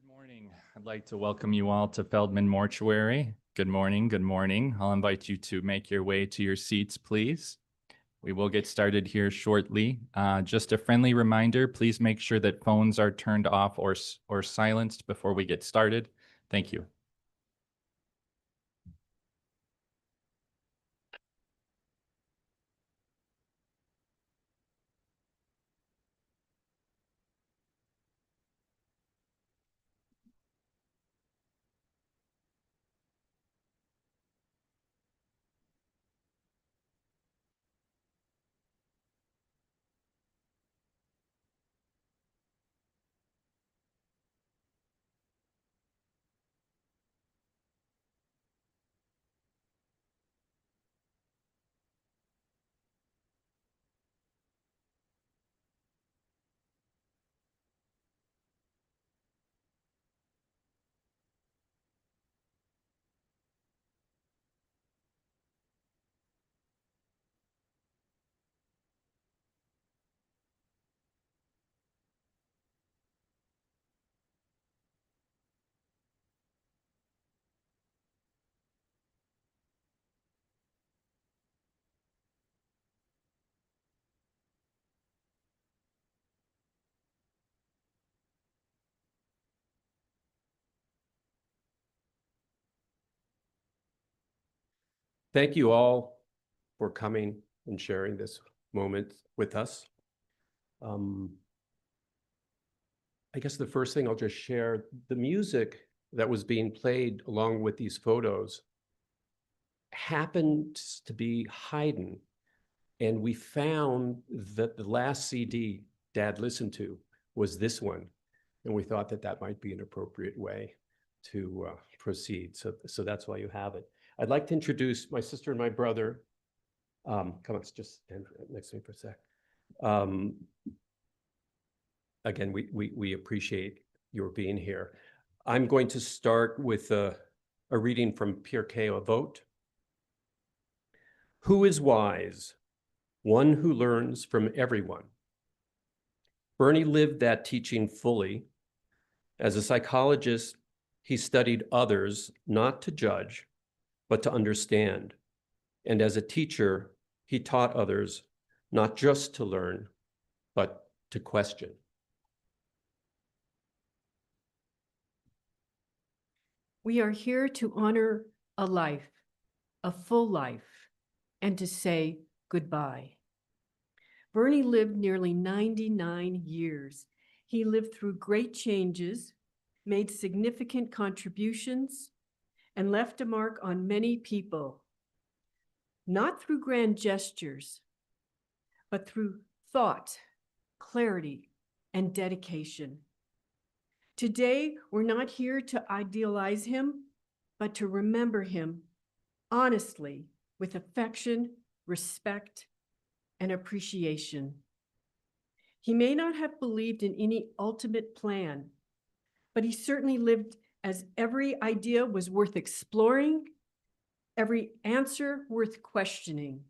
Good morning. I'd like to welcome you all to Feldman Mortuary. Good morning. Good morning. I'll invite you to make your way to your seats, please. We will get started here shortly. Just a friendly reminder, please make sure that phones are turned off or silenced before we get started. Thank you. Thank you all for coming and sharing this moment with us. I guess the first thing I'll just share, the music that was being played along with these photos happened to be Haydn. And we found that the last CD Dad listened to was this one. And we thought that that might be an appropriate way to proceed. So that's why you have it. I'd like to introduce my sister and my brother. Come on, just stand next to me for a sec. Again, we appreciate your being here. I'm going to start with a reading from Pirkei Avot. Who is wise? One who learns from everyone. Bernie lived that teaching fully. As a psychologist, he studied others not to judge, but to understand. And as a teacher, he taught others not just to learn, but to question. We are here to honor a life, a full life, and to say goodbye. Bernie lived nearly 99 years. He lived through great changes, made significant contributions, and left a mark on many people, not through grand gestures, but through thought, clarity, and dedication. Today, we're not here to idealize him, but to remember him honestly with affection, respect, and appreciation. He may not have believed in any ultimate plan, but he certainly lived as every idea was worth exploring, every answer worth questioning.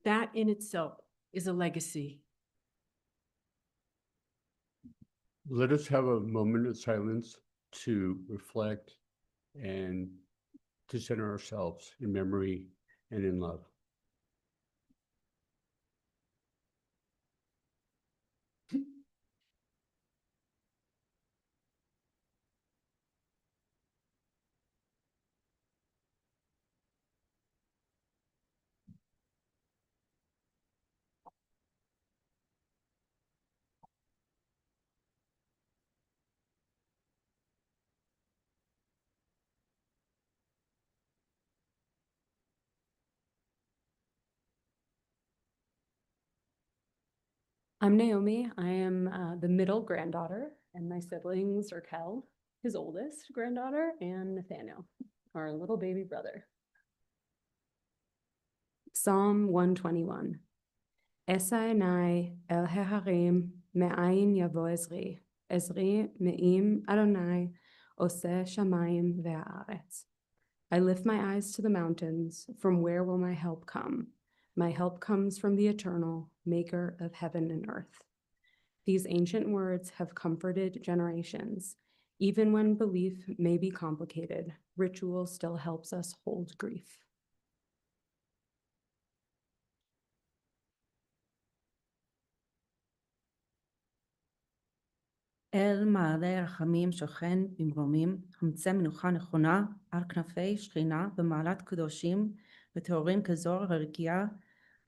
That in itself is a legacy. Let us have a moment of silence to reflect and to center ourselves in memory and in love. I'm Naomi. I am the middle granddaughter, and my siblings are Kel, his oldest granddaughter, and Nathaniel, our little baby brother. Psalm 121. Esa enai el heharim me'ayin yavo ezri. Ezri me'im Adonai oseh shamayim ve'aretz. I lift my eyes to the mountains. From where will my help come? My help comes from the eternal, maker of heaven and earth. These ancient words have comforted generations. Even when belief may be complicated, ritual still helps us hold grief. אל מעלה רחמים שוכן במרומים, חמצה מנוחה נכונה על כנפי שכינה במעלת קדושים וטהורים כזור הרקיעה,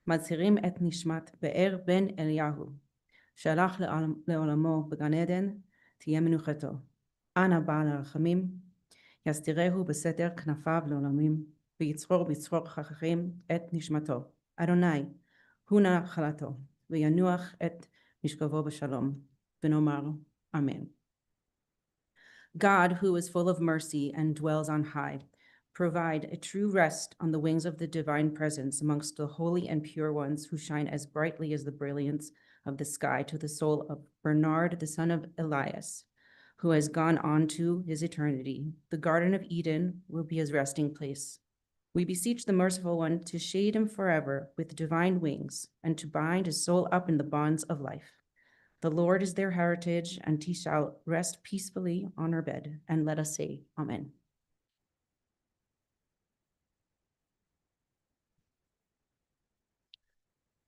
מצהירים את נשמת באר בן אליהו, שהלך לעולמו בגן עדן, תהיה מנוחתו. אנא בעל הרחמים, יסתירהו בסתר כנפיו לעולמים, ויצרור בצרור חככים את נשמתו. אדוני, הוא נחלתו, וינוח את משכבו בשלום, ונאמר Amen. God, who is full of mercy and dwells on high, provide a true rest on the wings of the divine presence amongst the holy and pure ones who shine as brightly as the brilliance of the sky to the soul of Bernard, the son of Elias, who has gone on to his eternity. The Garden of Eden will be his resting place. We beseech the merciful one to shade him forever with divine wings and to bind his soul up in the bonds of life. The Lord is their heritage, and he shall rest peacefully on her bed. And let us say, Amen.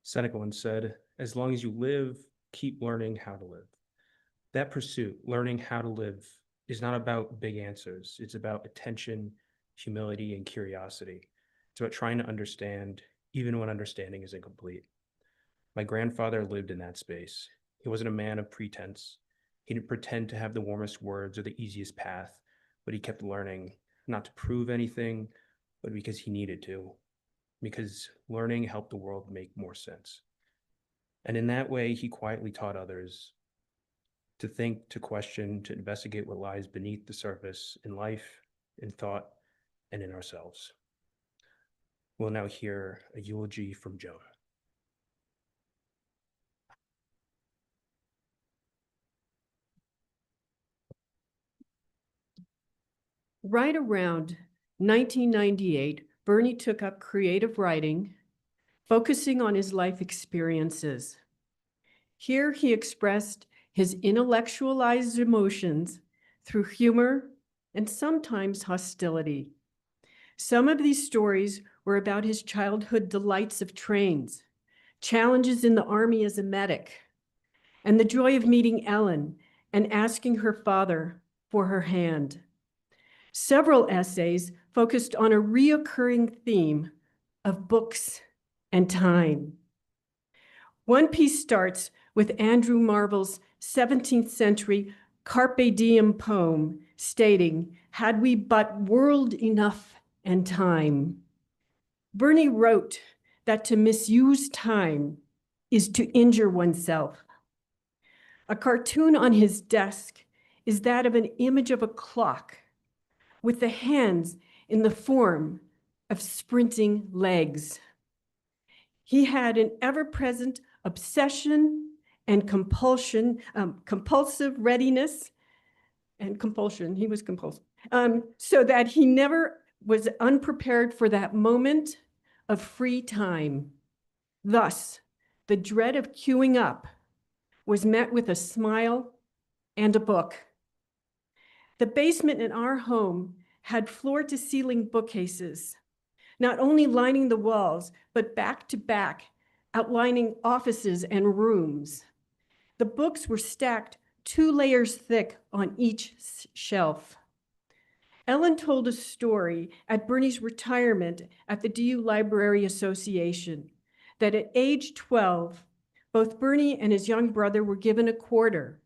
Seneca once said, as long as you live, keep learning how to live. That pursuit, learning how to live, is not about big answers. It's about attention, humility, and curiosity. It's about trying to understand, even when understanding is incomplete. My grandfather lived in that space. He wasn't a man of pretense. He didn't pretend to have the warmest words or the easiest path, but he kept learning, not to prove anything, but because he needed to, because learning helped the world make more sense. And in that way, he quietly taught others to think, to question, to investigate what lies beneath the surface in life, in thought, and in ourselves. We'll now hear a eulogy from Joan. Right around 1998, Bernie took up creative writing, focusing on his life experiences. Here he expressed his intellectualized emotions through humor and sometimes hostility. Some of these stories were about his childhood delights of trains, challenges in the Army as a medic, and the joy of meeting Ellen and asking her father for her hand. Several essays focused on a reoccurring theme of books and time. One piece starts with Andrew Marvell's 17th century Carpe Diem poem stating, "Had we but world enough and time." Bernie wrote that to misuse time is to injure oneself. A cartoon on his desk is that of an image of a clock with the hands in the form of sprinting legs. He had an ever-present obsession and compulsion, compulsive readiness and compulsion. He was compulsive, so that he never was unprepared for that moment of free time. Thus, the dread of queuing up was met with a smile and a book. The basement in our home had floor-to-ceiling bookcases, not only lining the walls, but back to back, outlining offices and rooms. The books were stacked 2 layers thick on each shelf. Ellen told a story at Bernie's retirement at the DU Library Association that at age 12, both Bernie and his young brother were given a quarter.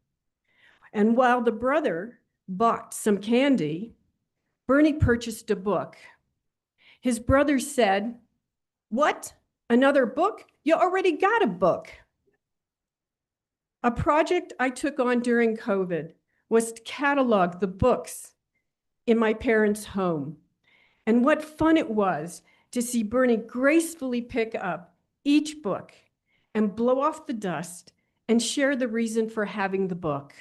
And while the brother bought some candy, Bernie purchased a book. His brother said, "What? Another book? You already got a book." A project I took on during COVID was to catalog the books in my parents' home. And what fun it was to see Bernie gracefully pick up each book and blow off the dust and share the reason for having the book.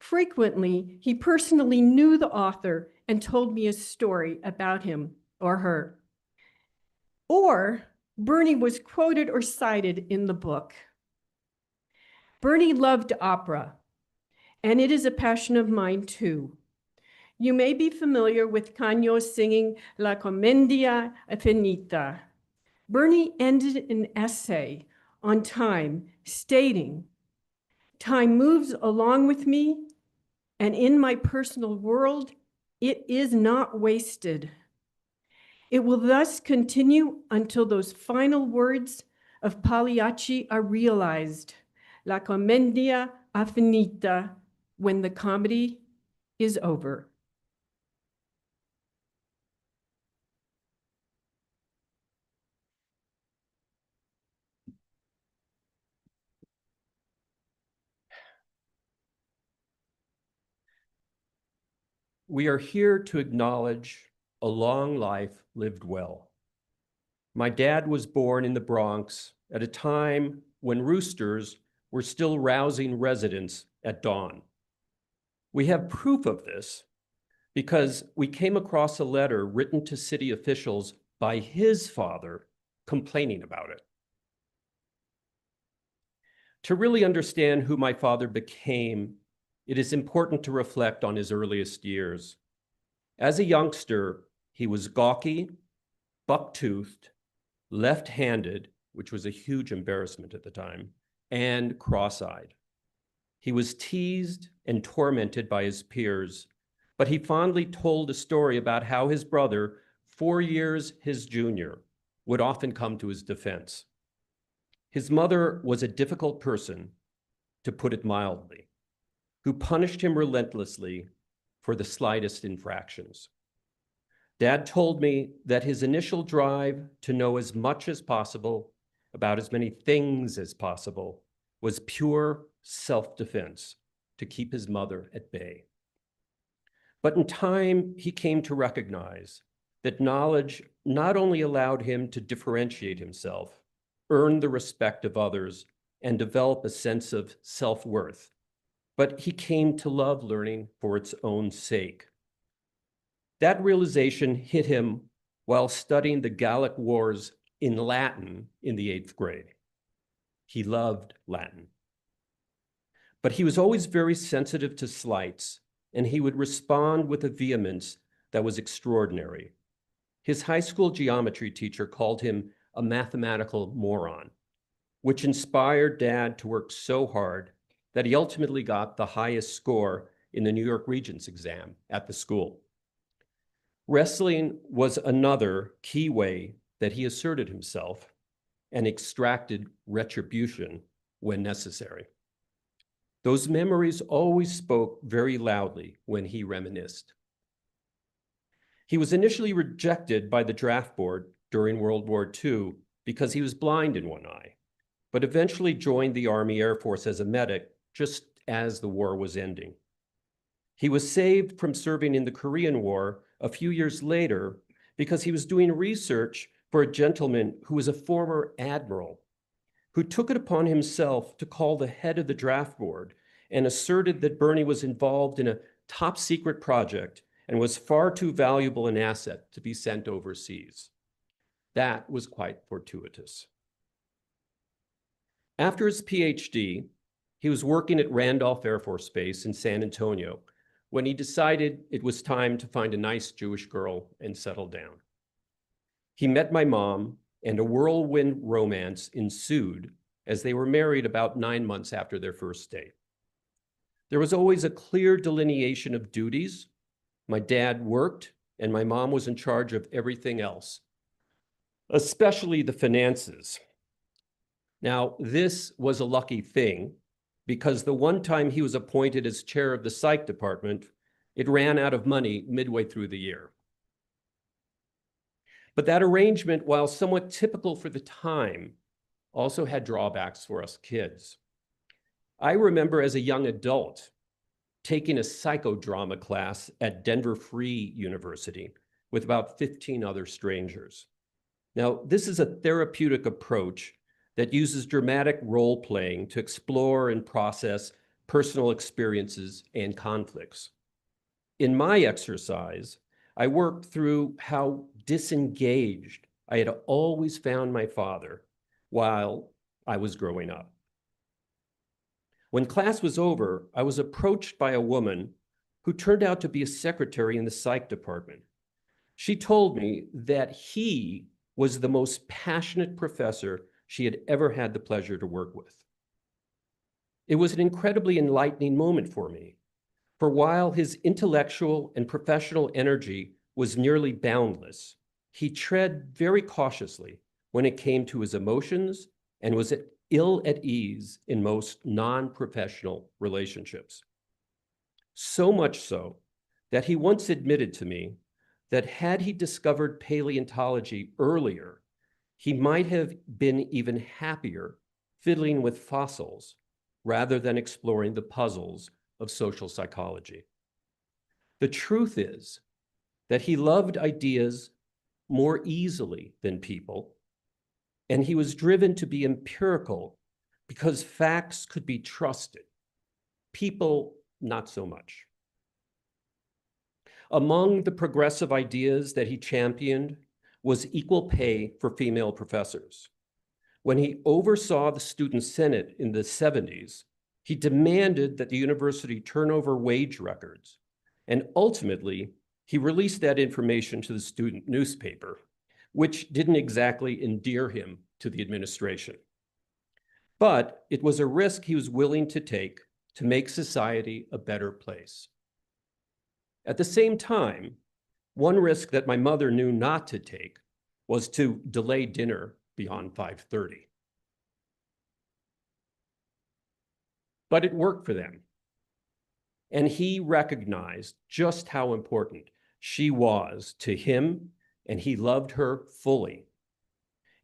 Frequently, he personally knew the author and told me a story about him or her. Or Bernie was quoted or cited in the book. Bernie loved opera, and it is a passion of mine too. You may be familiar with Canio singing La Comendia Finita. Bernie ended an essay on time, stating, "Time moves along with me, and in my personal world, it is not wasted. It will thus continue until those final words of Pagliacci are realized, La Comendia Finita, when the comedy is over." We are here to acknowledge a long life lived well. My dad was born in the Bronx at a time when roosters were still rousing residents at dawn. We have proof of this because we came across a letter written to city officials by his father complaining about it. To really understand who my father became, it is important to reflect on his earliest years. As a youngster, he was gawky, buck-toothed, left-handed, which was a huge embarrassment at the time, and cross-eyed. He was teased and tormented by his peers, but he fondly told a story about how his brother, 4 years his junior, would often come to his defense. His mother was a difficult person, to put it mildly, who punished him relentlessly for the slightest infractions. Dad told me that his initial drive to know as much as possible about as many things as possible was pure self-defense to keep his mother at bay. But in time, he came to recognize that knowledge not only allowed him to differentiate himself, earn the respect of others, and develop a sense of self-worth, but he came to love learning for its own sake. That realization hit him while studying the Gallic Wars in Latin in the 8th grade. He loved Latin. But he was always very sensitive to slights, and he would respond with a vehemence that was extraordinary. His high school geometry teacher called him a mathematical moron, which inspired Dad to work so hard that he ultimately got the highest score in the New York Regents exam at the school. Wrestling was another key way that he asserted himself and extracted retribution when necessary. Those memories always spoke very loudly when he reminisced. He was initially rejected by the draft board during World War II because he was blind in one eye, but eventually joined the Army Air Force as a medic just as the war was ending. He was saved from serving in the Korean War a few years later because he was doing research for a gentleman who was a former admiral who took it upon himself to call the head of the draft board and asserted that Bernie was involved in a top secret project and was far too valuable an asset to be sent overseas. That was quite fortuitous. After his PhD, he was working at Randolph Air Force Base in San Antonio when he decided it was time to find a nice Jewish girl and settle down. He met my mom, and a whirlwind romance ensued as they were married about 9 months after their first date. There was always a clear delineation of duties. My dad worked, and my mom was in charge of everything else, especially the finances. Now, this was a lucky thing because the one time he was appointed as chair of the psych department, it ran out of money midway through the year. But that arrangement, while somewhat typical for the time, also had drawbacks for us kids. I remember as a young adult taking a psychodrama class at Denver Free University with about 15 other strangers. Now, this is a therapeutic approach that uses dramatic role-playing to explore and process personal experiences and conflicts. In my exercise, I worked through how disengaged I had always found my father while I was growing up. When class was over, I was approached by a woman who turned out to be a secretary in the psych department. She told me that he was the most passionate professor she had ever had the pleasure to work with. It was an incredibly enlightening moment for me, for while his intellectual and professional energy was nearly boundless, he tread very cautiously when it came to his emotions and was ill at ease in most non-professional relationships. So much so that he once admitted to me that had he discovered paleontology earlier, he might have been even happier fiddling with fossils rather than exploring the puzzles of social psychology. The truth is that he loved ideas more easily than people, and he was driven to be empirical because facts could be trusted, people not so much. Among the progressive ideas that he championed was equal pay for female professors. When he oversaw the student senate in the 70s, he demanded that the university turn over wage records, and ultimately, he released that information to the student newspaper, which didn't exactly endear him to the administration. But it was a risk he was willing to take to make society a better place. At the same time, one risk that my mother knew not to take was to delay dinner beyond 5:30. But it worked for them. And he recognized just how important she was to him, and he loved her fully.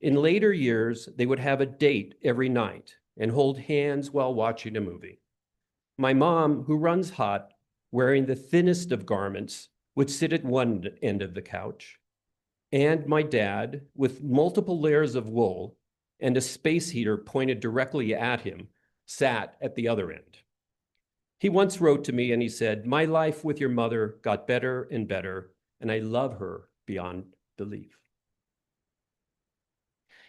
In later years, they would have a date every night and hold hands while watching a movie. My mom, who runs hot, wearing the thinnest of garments, would sit at one end of the couch, and my dad, with multiple layers of wool and a space heater pointed directly at him, sat at the other end. He once wrote to me and he said, "My life with your mother got better and better, and I love her beyond belief."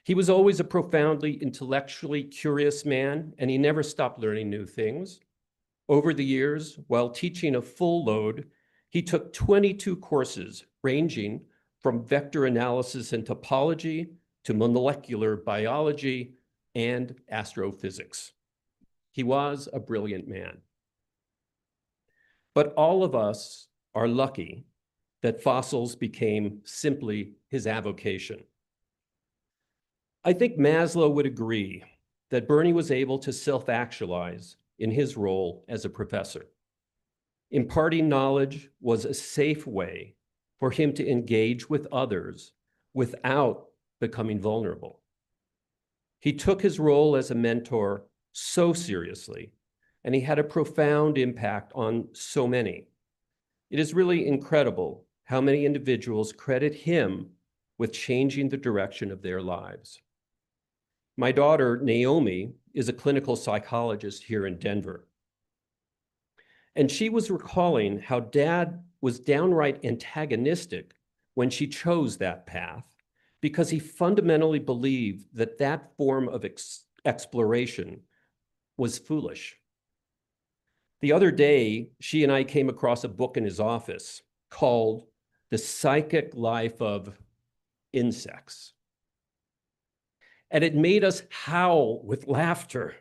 He was always a profoundly intellectually curious man, and he never stopped learning new things. Over the years, while teaching a full load, he took 22 courses ranging from vector analysis and topology to molecular biology and astrophysics. He was a brilliant man. But all of us are lucky that fossils became simply his avocation. I think Maslow would agree that Bernie was able to self-actualize in his role as a professor. Imparting knowledge was a safe way for him to engage with others without becoming vulnerable. He took his role as a mentor so seriously, and he had a profound impact on so many. It is really incredible how many individuals credit him with changing the direction of their lives. My daughter, Naomi, is a clinical psychologist here in Denver. And she was recalling how Dad was downright antagonistic when she chose that path because he fundamentally believed that that form of exploration was foolish. The other day, she and I came across a book in his office called The Psychic Life of Insects. And it made us howl with laughter.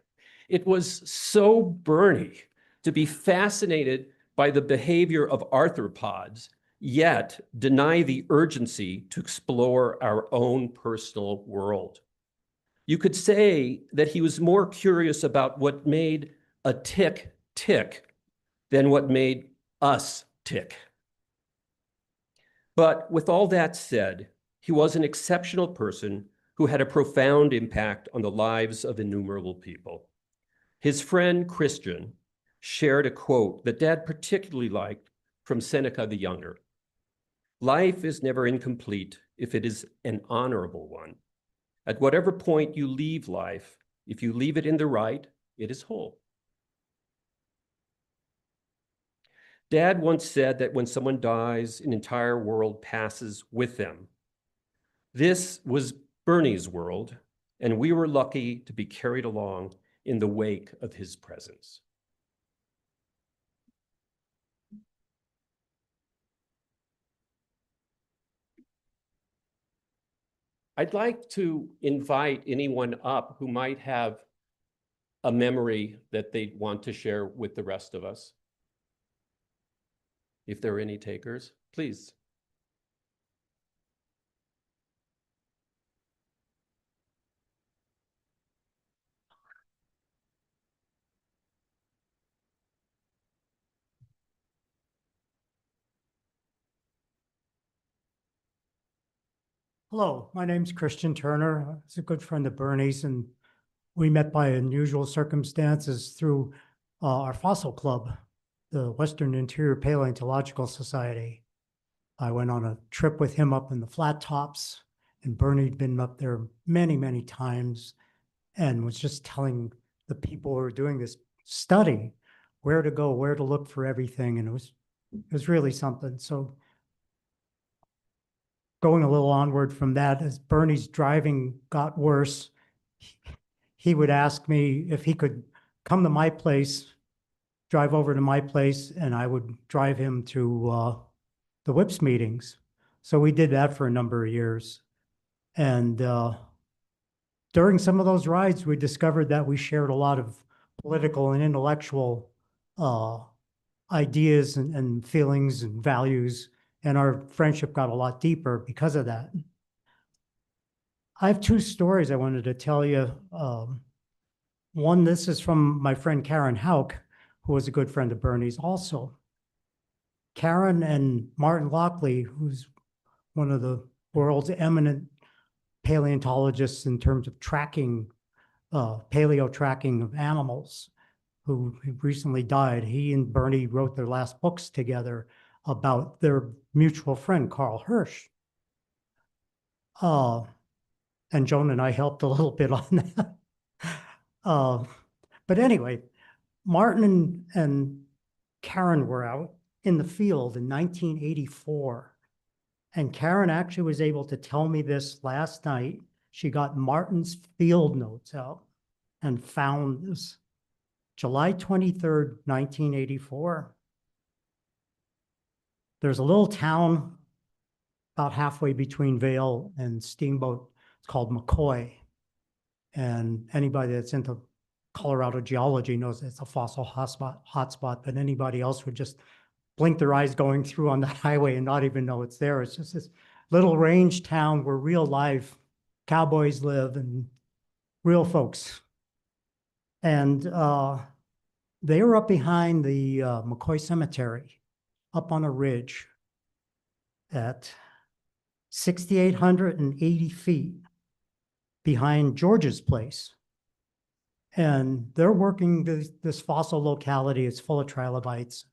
It was so Bernie to be fascinated by the behavior of arthropods, yet deny the urgency to explore our own personal world. You could say that he was more curious about what made a tick tick than what made us tick. But with all that said, he was an exceptional person who had a profound impact on the lives of innumerable people. His friend Christian shared a quote that Dad particularly liked from Seneca the Younger. "Life is never incomplete if it is an honorable one. At whatever point you leave life, if you leave it in the right, it is whole." Dad once said that when someone dies, an entire world passes with them. This was Bernie's world, and we were lucky to be carried along in the wake of his presence. I'd like to invite anyone up who might have a memory that they want to share with the rest of us. If there are any takers, please. Hello, my name's Christian Turner. It's a good friend of Bernie's, and we met by unusual circumstances through our fossil club, the Western Interior Paleontological Society. I went on a trip with him up in the flat tops, and Bernie'd been up there many, many times and was just telling the people who were doing this study where to go, where to look for everything. And it was really something. So going a little onward from that, as Bernie's driving got worse, he would ask me if he could come to my place, drive over to my place, and I would drive him to the WIPS meetings. So we did that for a number of years. And during some of those rides, we discovered that we shared a lot of political and intellectual ideas and feelings and values, and our friendship got a lot deeper because of that. I have two stories I wanted to tell you. One, this is from my friend Karen Hauk, who was a good friend of Bernie's also. Karen and Martin Lockley, who's one of the world's eminent paleontologists in terms of tracking, paleo tracking of animals, who recently died. He and Bernie wrote their last books together about their mutual friend, Carl Hirsch. And Joan and I helped a little bit on that. But anyway, Martin and Karen were out in the field in 1984. And Karen actually was able to tell me this last night. She got Martin's field notes out and found this. July 23rd, 1984. There's a little town about halfway between Vail and Steamboat. It's called McCoy. And anybody that's into Colorado geology knows it's a fossil hotspot, but anybody else would just blink their eyes going through on that highway and not even know it's there. It's just this little range town where real live cowboys live and real folks. And they were up behind the McCoy Cemetery, up on a ridge at 6,880 feet behind George's place. And they're working this fossil locality. It's full of trilobites.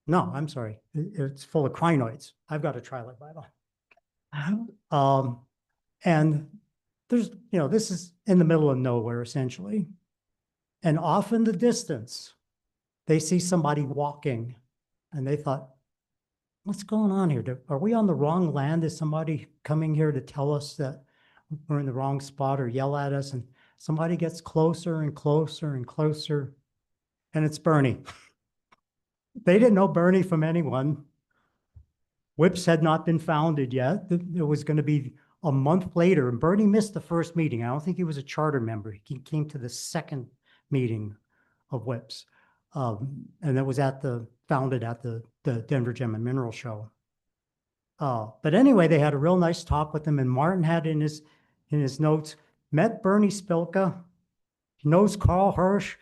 No, I'm sorry. It's full of crinoids. I've got a trilobite on. And there's, this is in the middle of nowhere, essentially. And off in the distance, they see somebody walking. And they thought, what's going on here? Are we on the wrong land? Is somebody coming here to tell us that we're in the wrong spot or yell at us? And somebody gets closer and closer and closer. And it's Bernie. They didn't know Bernie from anyone. WIPS had not been founded yet. It was going to be a month later, and Bernie missed the first meeting. I don't think he was a charter member. He came to the second meeting of WIPS, and that was founded at the Denver Gem and Mineral Show. But anyway, they had a real nice talk with him, and Martin had in his notes, met Bernie Spilka, knows Carl Hirsch.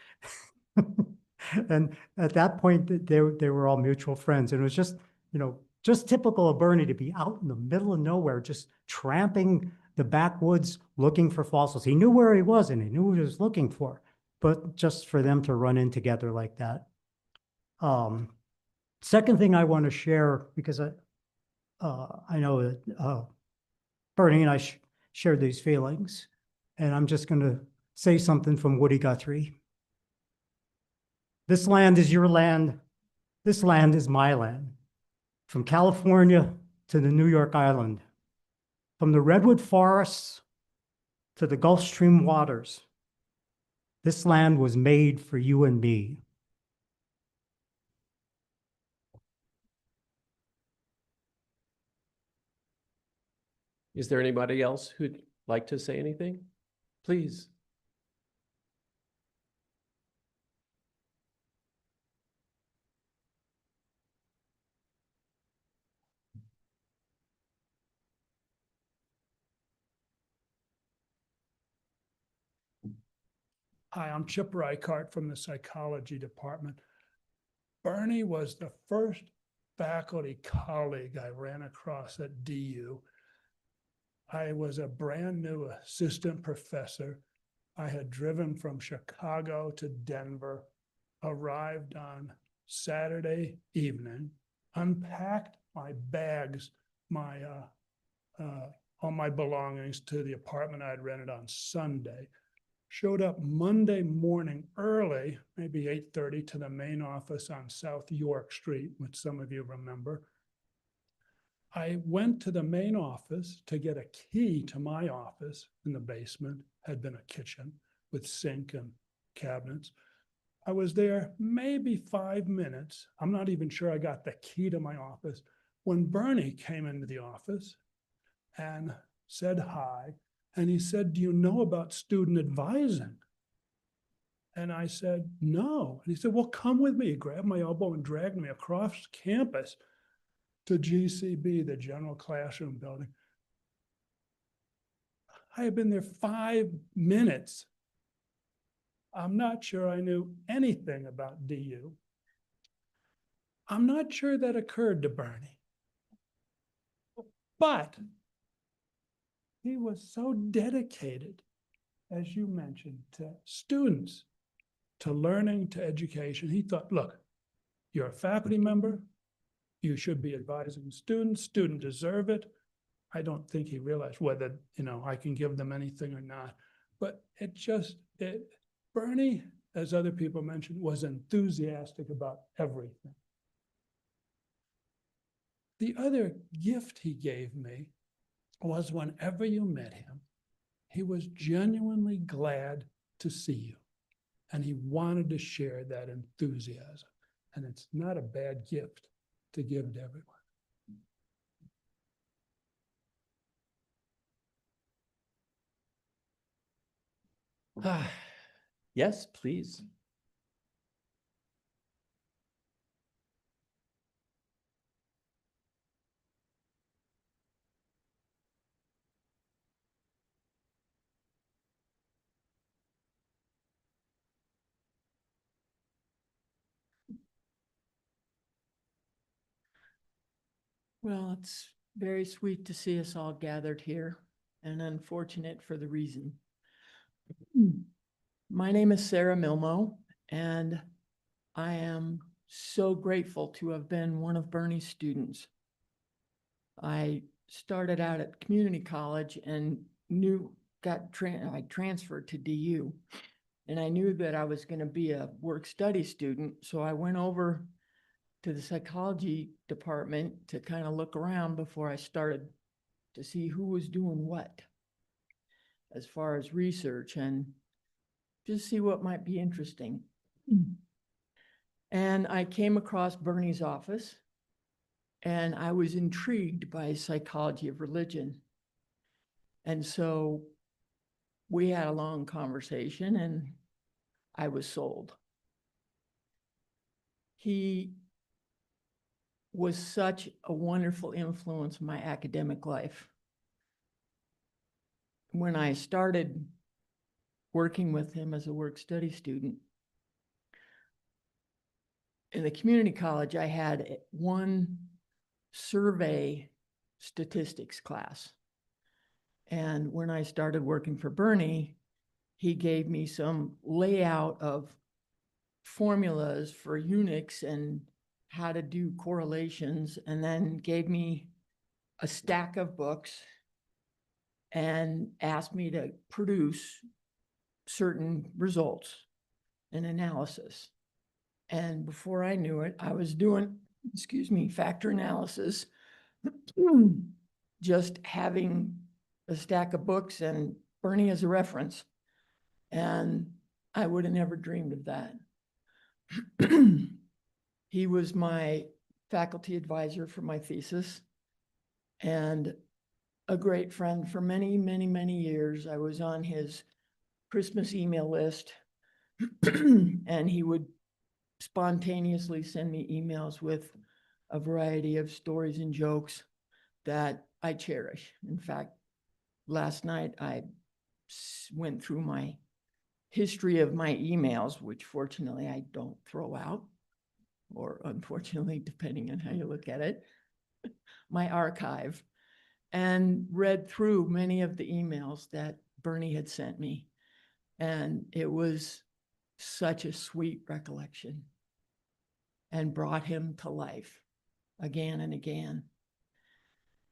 And at that point, they were all mutual friends. And it was just typical of Bernie to be out in the middle of nowhere, just tramping the backwoods looking for fossils. He knew where he was and he knew what he was looking for, but just for them to run in together like that. Second thing I want to share, because I know that Bernie and I shared these feelings, and I'm just going to say something from Woody Guthrie. This land is your land. This land is my land. From California to the New York Island, from the redwood forests to the Gulf Stream waters, This land was made for you and me. Is there anybody else who'd like to say anything? Please. Hi, I'm Chip Reichart from the psychology department. Bernie was the first faculty colleague I ran across at DU. I was a brand new assistant professor. I had driven from Chicago to Denver, arrived on Saturday evening, unpacked my bags, all my belongings to the apartment I'd rented on Sunday. Showed up Monday morning early, maybe 8:30, to the main office on South York Street, which some of you remember. I went to the main office to get a key to my office in the basement, had been a kitchen with sink and cabinets. I was there maybe 5 minutes. I'm not even sure I got the key to my office when Bernie came into the office and said hi. And he said, "Do you know about student advising?" And I said, "No." And he said, "Well, come with me." He grabbed my elbow and dragged me across campus to GCB, the General Classroom Building. I had been there 5 minutes. I'm not sure I knew anything about DU. I'm not sure that occurred to Bernie. But he was so dedicated, as you mentioned, to students, to learning, to education. He thought, look, you're a faculty member. You should be advising students. Students deserve it. I don't think he realized whether, I can give them anything or not. But Bernie, as other people mentioned, was enthusiastic about everything. The other gift he gave me was whenever you met him, he was genuinely glad to see you. And he wanted to share that enthusiasm. And it's not a bad gift to give to everyone. Yes, please. Well, it's very sweet to see us all gathered here, and unfortunate for the reason. My name is Sarah Milmo, and I am so grateful to have been one of Bernie's students. I started out at community college and I transferred to DU, and I knew that I was going to be a work study student, so I went over to the psychology department to kind of look around before I started to see who was doing what as far as research and just see what might be interesting. And I came across Bernie's office, and I was intrigued by psychology of religion. And so we had a long conversation and I was sold. He was such a wonderful influence in my academic life. When I started working with him as a work study student, in the community college, I had one survey statistics class. And when I started working for Bernie, he gave me some layout of formulas for Unix and how to do correlations, and then gave me a stack of books and asked me to produce certain results and analysis. And before I knew it, I was doing, factor analysis, just having a stack of books and Bernie as a reference. And I would have never dreamed of that. He was my faculty advisor for my thesis and a great friend for many, many, many years. I was on his Christmas email list and he would spontaneously send me emails with a variety of stories and jokes that I cherish. In fact, last night I went through my history of my emails, which fortunately I don't throw out, or unfortunately, depending on how you look at it, my archive, and read through many of the emails that Bernie had sent me. And it was such a sweet recollection and brought him to life again and again.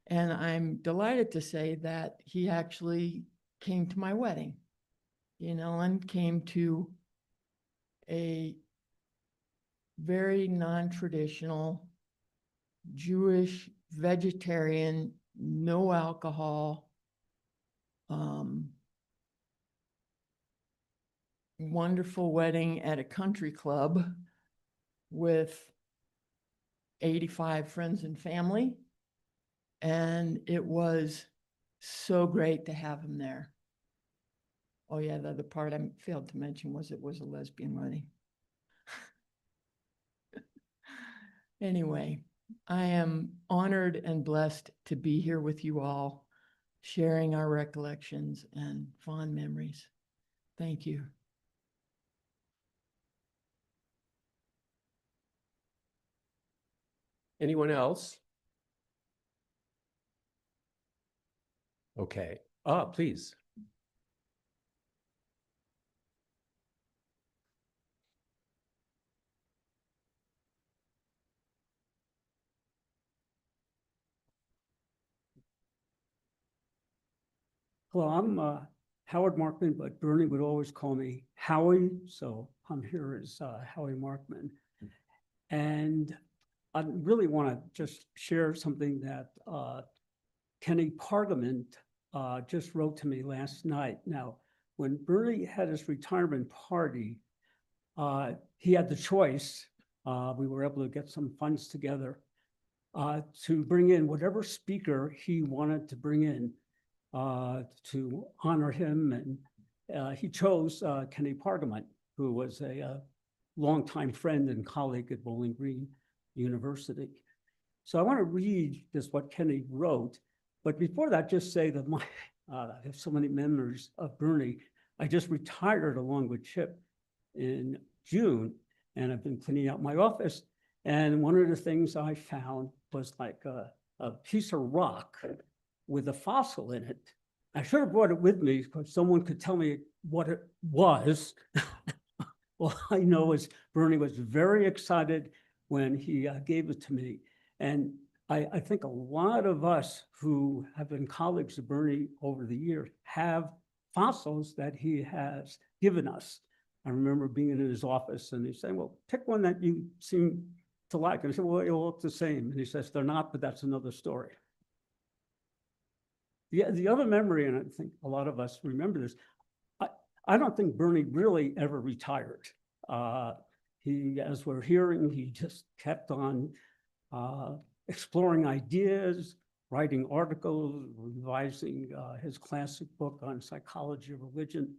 And I'm delighted to say that he actually came to my wedding. Ellen came to a very non-traditional Jewish, vegetarian, no alcohol, wonderful wedding at a country club with 85 friends and family. And it was so great to have him there. Oh yeah, the other part I failed to mention was it was a lesbian wedding. Anyway, I am honored and blessed to be here with you all, sharing our recollections and fond memories. Thank you. Anyone else? Okay. Please. Hello, I'm Howard Markman, but Bernie would always call me Howie, so I'm here as Howie Markman. And I really want to just share something that Kenny Pargament just wrote to me last night. Now, when Bernie had his retirement party, he had the choice. We were able to get some funds together to bring in whatever speaker he wanted to bring in to honor him. And he chose Kenny Pargament, who was a longtime friend and colleague at Bowling Green University. So I want to read just what Kenny wrote. But before that, just say that I have so many memories of Bernie. I just retired along with Chip in June, and I've been cleaning out my office. And one of the things I found was like a piece of rock with a fossil in it. I should have brought it with me because someone could tell me what it was. All I know is Bernie was very excited when he gave it to me. And I think a lot of us who have been colleagues of Bernie over the years have fossils that he has given us. I remember being in his office and he's saying, well, pick one that you seem to like. And I said, well, they all look the same. And he says, they're not, but that's another story. The other memory, and I think a lot of us remember this, I don't think Bernie really ever retired. He, as we're hearing, he just kept on exploring ideas, writing articles, revising his classic book on psychology of religion.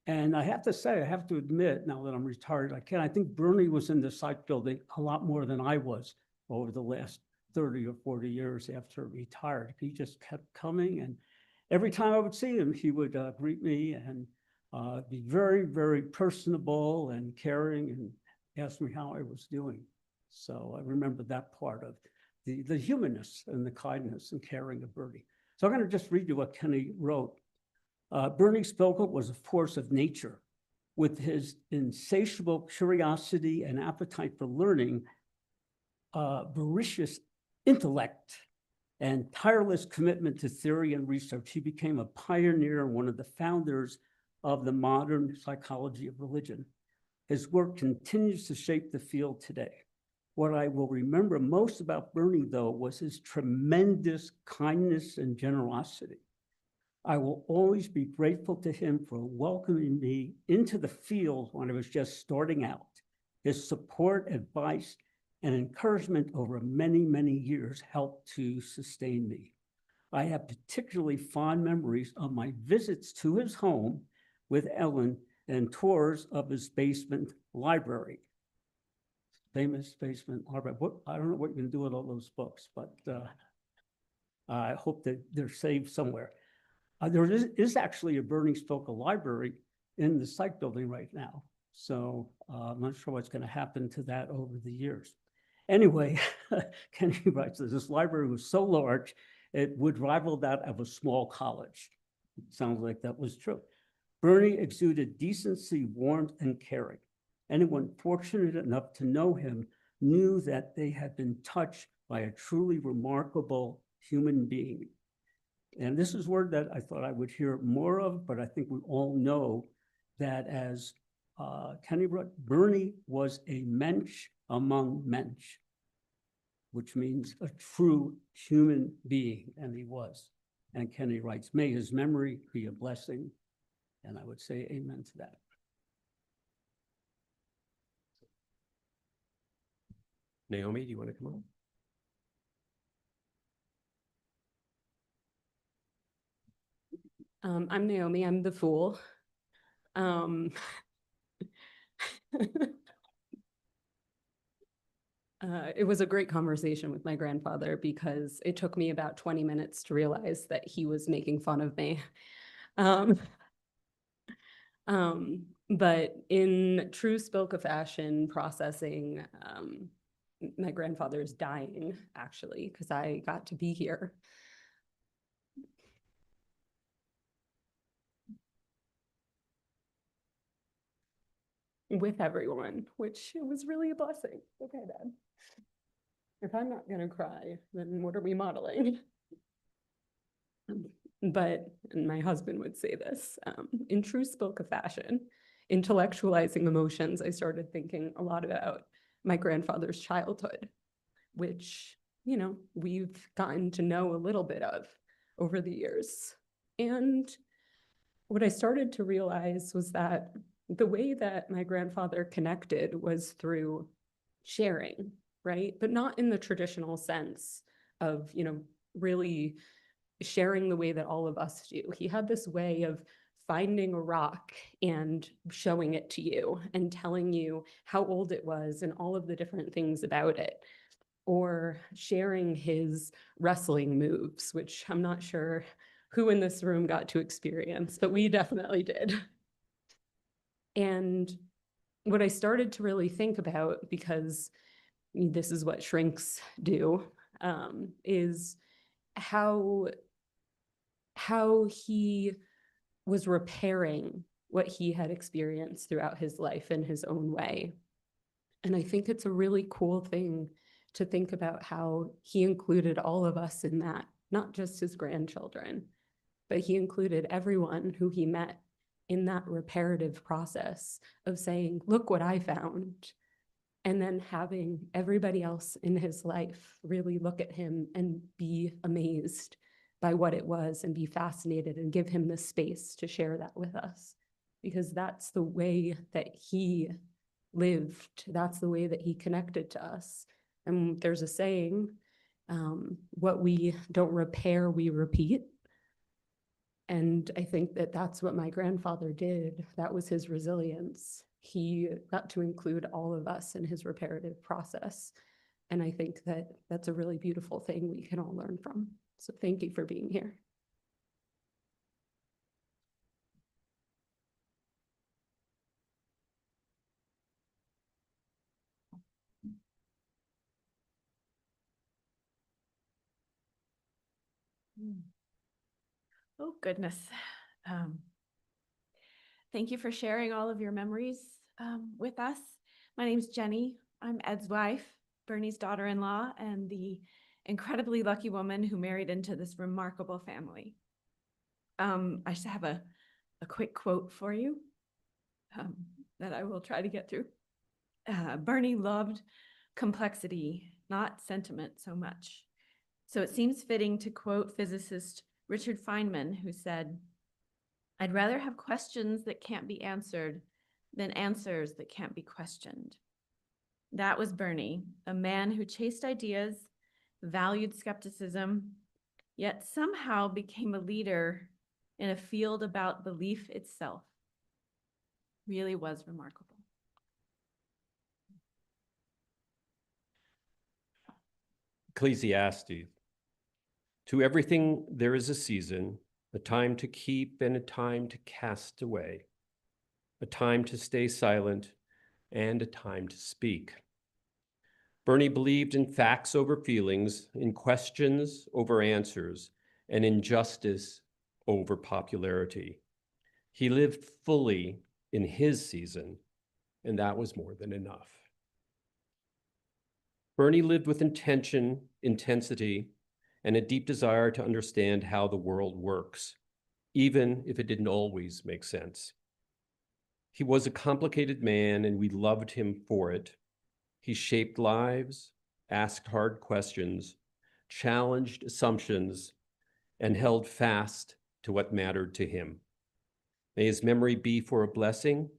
And I have to say, I have to admit, now that I'm retired, I think Bernie was in the psych building a lot more than I was over the last 30 or 40 years after he retired. He just kept coming, and every time I would see him, he would greet me and be very, very personable and caring and ask me how I was doing. So I remember that part of the humanness and the kindness and caring of Bernie. So I'm going to just read you what Kenny wrote. Bernie Spilka was a force of nature. With his insatiable curiosity and appetite for learning, voracious intellect, and tireless commitment to theory and research, he became a pioneer and one of the founders of the modern psychology of religion. His work continues to shape the field today. What I will remember most about Bernie, though, was his tremendous kindness and generosity. I will always be grateful to him for welcoming me into the field when I was just starting out. His support, advice, and encouragement over many, many years helped to sustain me. I have particularly fond memories of my visits to his home with Ellen and tours of his basement library. Famous basement library. I don't know what you can do with all those books, but I hope that they're saved somewhere. There is actually a Bernie Spilka library in the psych building right now. So I'm not sure what's going to happen to that over the years. Anyway, Kenny writes that this library was so large, it would rival that of a small college. It sounds like that was true. Bernie exuded decency, warmth, and caring. Anyone fortunate enough to know him knew that they had been touched by a truly remarkable human being. And this is a word that I thought I would hear more of, but I think we all know that as Kenny wrote, Bernie was a mensch among mensch, which means a true human being, and he was. And Kenny writes, may his memory be a blessing. And I would say amen to that. Naomi, do you want to come on? I'm Naomi, I'm the fool. It was a great conversation with my grandfather because it took me about 20 minutes to realize that he was making fun of me. But in true Spilka fashion, processing my grandfather's dying, actually, because I got to be here. With everyone, which it was really a blessing. Okay, Dad. If I'm not gonna cry, then what are we modeling? But, and my husband would say this, in true Spilka fashion, intellectualizing emotions, I started thinking a lot about my grandfather's childhood, which, you know, we've gotten to know a little bit of over the years. And what I started to realize was that the way that my grandfather connected was through sharing, right? But not in the traditional sense of, you know, really sharing the way that all of us do. He had this way of finding a rock and showing it to you and telling you how old it was and all of the different things about it, or sharing his wrestling moves, which I'm not sure who in this room got to experience, but we definitely did. And what I started to really think about, because this is what shrinks do, is how he was repairing what he had experienced throughout his life in his own way. And I think it's a really cool thing to think about how he included all of us in that, not just his grandchildren, but he included everyone who he met in that reparative process of saying, look what I found. And then having everybody else in his life really look at him and be amazed by what it was and be fascinated and give him the space to share that with us. Because that's the way that he lived. That's the way that he connected to us. And there's a saying, what we don't repair, we repeat. And I think that that's what my grandfather did. That was his resilience. He got to include all of us in his reparative process. And I think that that's a really beautiful thing we can all learn from. So thank you for being here. Oh, goodness. Thank you for sharing all of your memories with us. My name's Jenny. I'm Ed's wife, Bernie's daughter-in-law, and the incredibly lucky woman who married into this remarkable family. I just have a quick quote for you that I will try to get through. Bernie loved complexity, not sentiment so much. So it seems fitting to quote physicist Richard Feynman, who said, "I'd rather have questions that can't be answered than answers that can't be questioned." That was Bernie, a man who chased ideas, valued skepticism, yet somehow became a leader in a field about belief itself. Really was remarkable. Ecclesiastes. To everything there is a season, a time to keep and a time to cast away, a time to stay silent and a time to speak. Bernie believed in facts over feelings, in questions over answers, and in justice over popularity. He lived fully in his season, and that was more than enough. Bernie lived with intention, intensity, and a deep desire to understand how the world works, even if it didn't always make sense. He was a complicated man, and we loved him for it. He shaped lives, asked hard questions, challenged assumptions, and held fast to what mattered to him. May his memory be for a blessing,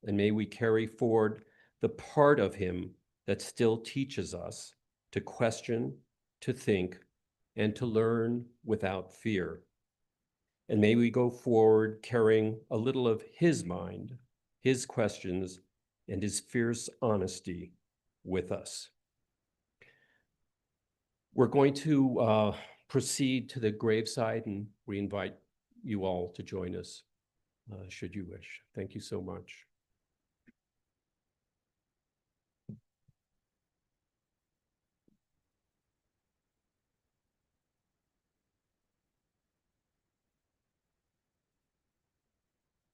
and may we carry forward the part of him that still teaches us to question, to think, and to learn without fear. And may we go forward carrying a little of his mind, his questions, and his fierce honesty with us. We're going to proceed to the graveside, and we invite you all to join us, should you wish. Thank you so much.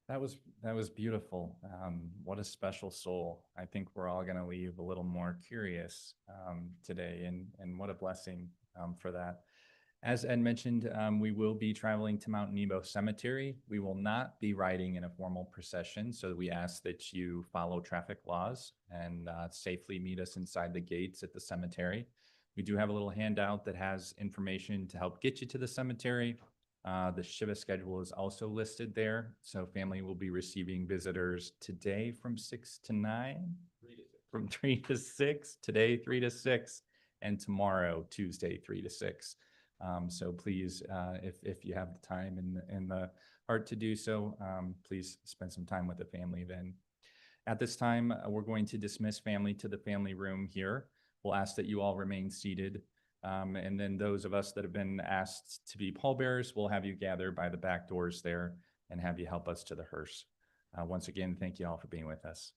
That was beautiful. What a special soul. I think we're all going to leave a little more curious today, and what a blessing for that. As Ed mentioned, we will be traveling to Mount Nebo Cemetery. We will not be riding in a formal procession, so we ask that you follow traffic laws and safely meet us inside the gates at the cemetery. We do have a little handout that has information to help get you to the cemetery. The Shiva schedule is also listed there. So family will be receiving visitors today from 6 to 9, from 3 to 6, today 3 to 6, and tomorrow, Tuesday, 3 to 6. So please, if you have the time and the heart to do so, please spend some time with the family then. At this time, we're going to dismiss family to the family room here. We'll ask that you all remain seated. And then those of us that have been asked to be pallbearers, we'll have you gather by the back doors there and have you help us to the hearse. Once again, thank you all for being with us.